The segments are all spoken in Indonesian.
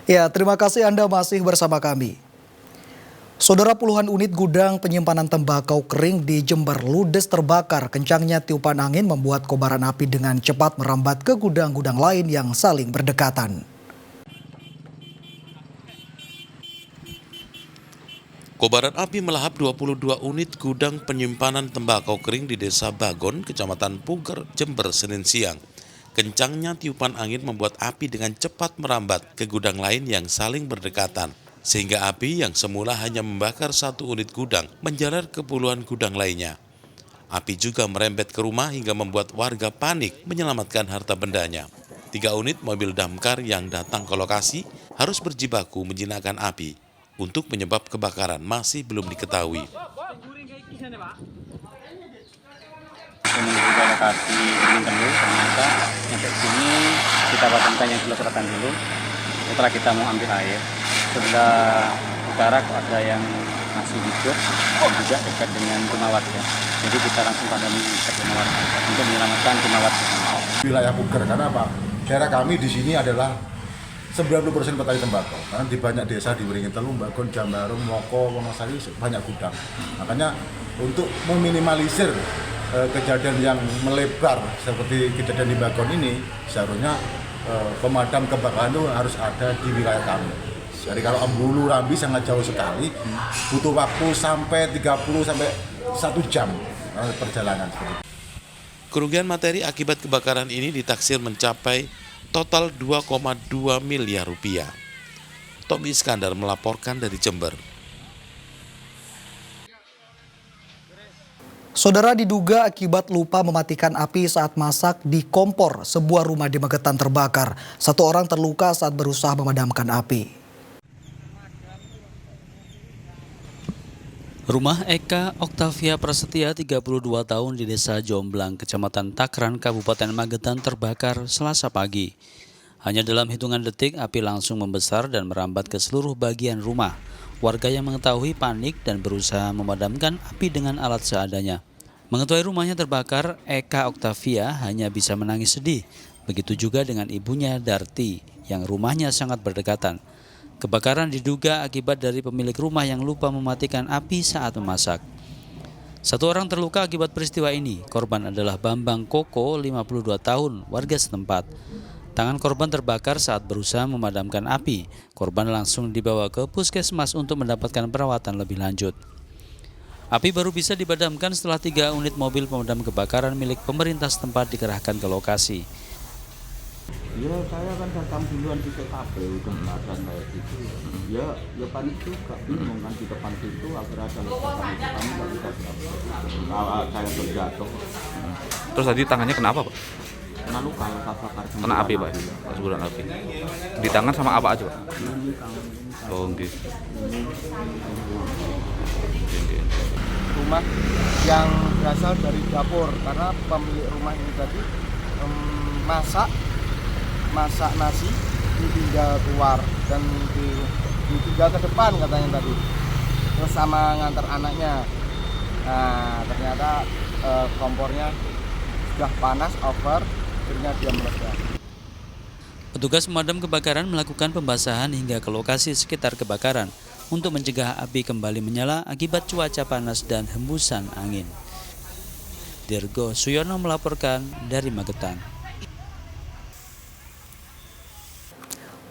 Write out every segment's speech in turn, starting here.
Ya, terima kasih Anda masih bersama kami. Saudara, puluhan unit gudang penyimpanan tembakau kering di Jember ludes terbakar. Kencangnya tiupan angin membuat kobaran api dengan cepat merambat ke gudang-gudang lain yang saling berdekatan. Kobaran api melahap 22 unit gudang penyimpanan tembakau kering di Desa Bagon, Kecamatan Puger, Jember, Senin siang. Kencangnya tiupan angin membuat api dengan cepat merambat ke gudang lain yang saling berdekatan. Sehingga api yang semula hanya membakar satu unit gudang menjalar ke puluhan gudang lainnya. Api juga merembet ke rumah hingga membuat warga panik menyelamatkan harta bendanya. 3 unit mobil damkar yang datang ke lokasi harus berjibaku menjinakkan api. Untuk penyebab kebakaran masih belum diketahui. Menuju ke lokasi Gunung Kendul, ternyata sampai sini kita padamkan yang selesai dulu. Setelah kita mau ambil air, sebelah utara ada yang masih hidup dan juga dekat dengan rumah warga. Jadi kita langsung padami ke rumah warga untuk menyelamatkan rumah warga. Wilayah Puger, karena apa? Daerah kami di sini adalah 90% petani tembakau, karena di banyak desa di Wiringin Telung, Bagon, Jambarum, Moko, Wonosari banyak gudang. Makanya untuk meminimalisir kejadian yang melebar seperti kejadian di Bagon ini, seharusnya pemadam kebakaran itu harus ada di wilayah kami. Jadi kalau Ambulu, Rambi sangat jauh sekali, butuh waktu sampai 30 sampai 1 jam perjalanan. Kerugian materi akibat kebakaran ini ditaksir mencapai total 2,2 miliar rupiah. Tommy Iskandar melaporkan dari Jember. Saudara, diduga akibat lupa mematikan api saat masak di kompor, sebuah rumah di Magetan terbakar. 1 orang terluka saat berusaha memadamkan api. Rumah Eka Oktavia Prasetya, 32 tahun di Desa Jomblang, Kecamatan Takran, Kabupaten Magetan terbakar Selasa pagi. Hanya dalam hitungan detik, api langsung membesar dan merambat ke seluruh bagian rumah. Warga yang mengetahui panik dan berusaha memadamkan api dengan alat seadanya. Mengetahui rumahnya terbakar, Eka Oktavia hanya bisa menangis sedih. Begitu juga dengan ibunya Darti, yang rumahnya sangat berdekatan. Kebakaran diduga akibat dari pemilik rumah yang lupa mematikan api saat memasak. 1 orang terluka akibat peristiwa ini. Korban adalah Bambang Koko, 52 tahun, warga setempat. Tangan korban terbakar saat berusaha memadamkan api. Korban langsung dibawa ke puskesmas untuk mendapatkan perawatan lebih lanjut. Api baru bisa dipadamkan setelah 3 unit mobil pemadam kebakaran milik pemerintah setempat dikerahkan ke lokasi. Ya saya kan datang duluan di TKP udah melakukan kayak gitu ya panik juga bingung kan di depan situ akhirnya ada ledakan itu kami nggak bisa saya terjatuh. Terus tadi tangannya kenapa, Pak? Kena luka ya terbakar Kena api, Pak? Semburan api. Di tangan sama apa aja, Pak? ini tangan Oh, oke. Rumah yang berasal dari dapur karena pemilik rumah ini tadi masak nasi ditinggal keluar dan ditinggal ke depan katanya tadi, terus sama ngantar anaknya. Nah ternyata kompornya sudah panas over, akhirnya dia meledak. Petugas pemadam kebakaran melakukan pembasahan hingga ke lokasi sekitar kebakaran untuk mencegah api kembali menyala akibat cuaca panas dan hembusan angin. Dirgo Suyono melaporkan dari Magetan.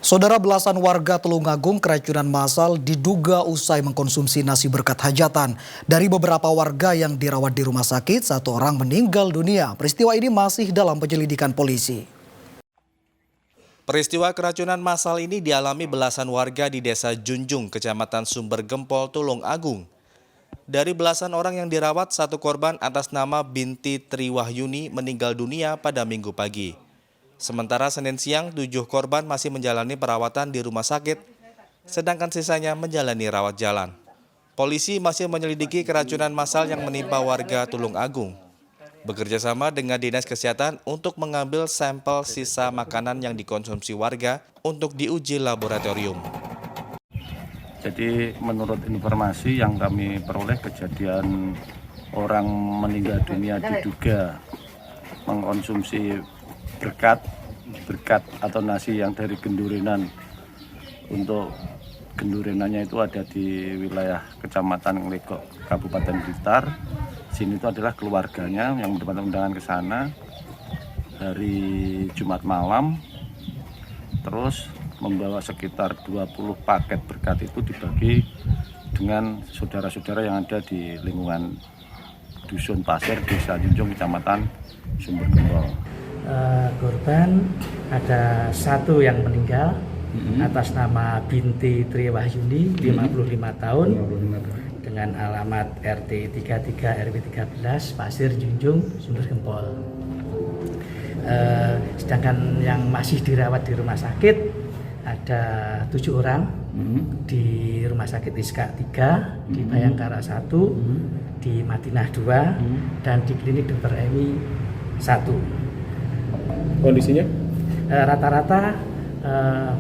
Saudara, belasan warga Tulungagung keracunan massal diduga usai mengkonsumsi nasi berkat hajatan. Dari beberapa warga yang dirawat di rumah sakit, 1 orang meninggal dunia. Peristiwa ini masih dalam penyelidikan polisi. Peristiwa keracunan massal ini dialami belasan warga di Desa Junjung, Kecamatan Sumber Gempol, Tulungagung. Dari belasan orang yang dirawat, 1 korban atas nama Binti Triwahyuni meninggal dunia pada Minggu pagi. Sementara Senin siang, 7 korban masih menjalani perawatan di rumah sakit, sedangkan sisanya menjalani rawat jalan. Polisi masih menyelidiki keracunan massal yang menimpa warga Tulungagung. Bekerja sama dengan Dinas Kesehatan untuk mengambil sampel sisa makanan yang dikonsumsi warga untuk diuji laboratorium. Jadi menurut informasi yang kami peroleh, kejadian orang meninggal dunia diduga mengkonsumsi berkat atau nasi yang dari gendurinan Untuk gendurenannya itu ada di wilayah Kecamatan Nglegok, Kabupaten Blitar. Sini itu adalah keluarganya yang mendapat undangan ke sana hari Jumat malam. Terus membawa sekitar 20 paket berkat itu dibagi dengan saudara-saudara yang ada di lingkungan Dusun Pasir, Desa Junjung, Kecamatan Sumbergempol. Korban ada satu yang meninggal atas nama Binti Triwahyuni, 55 tahun, dengan alamat RT 33 RW 13 Pasir Junjung, Sumbergempol. Sedangkan yang masih dirawat di rumah sakit ada 7 orang di Rumah Sakit Iska 3, di Bayangkara 1, di Madinah 2, dan di Klinik Dr. Emi 1. Kondisinya? Rata-rata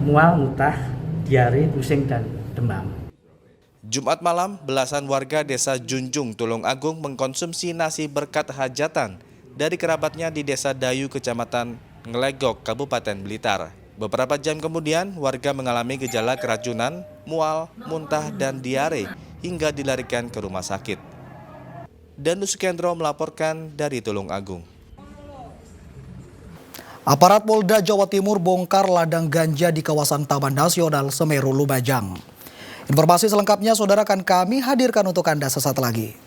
mual, muntah, diare, pusing, dan demam. Jumat malam, belasan warga Desa Junjung, Tulung Agung mengkonsumsi nasi berkat hajatan dari kerabatnya di Desa Dayu, Kecamatan Nglegok, Kabupaten Blitar. Beberapa jam kemudian, warga mengalami gejala keracunan, mual, muntah, dan diare hingga dilarikan ke rumah sakit. Danus Kendro melaporkan dari Tulung Agung. Aparat Polda Jawa Timur bongkar ladang ganja di kawasan Taman Nasional Semeru, Lumajang. Informasi selengkapnya saudara akan kami hadirkan untuk Anda sesaat lagi.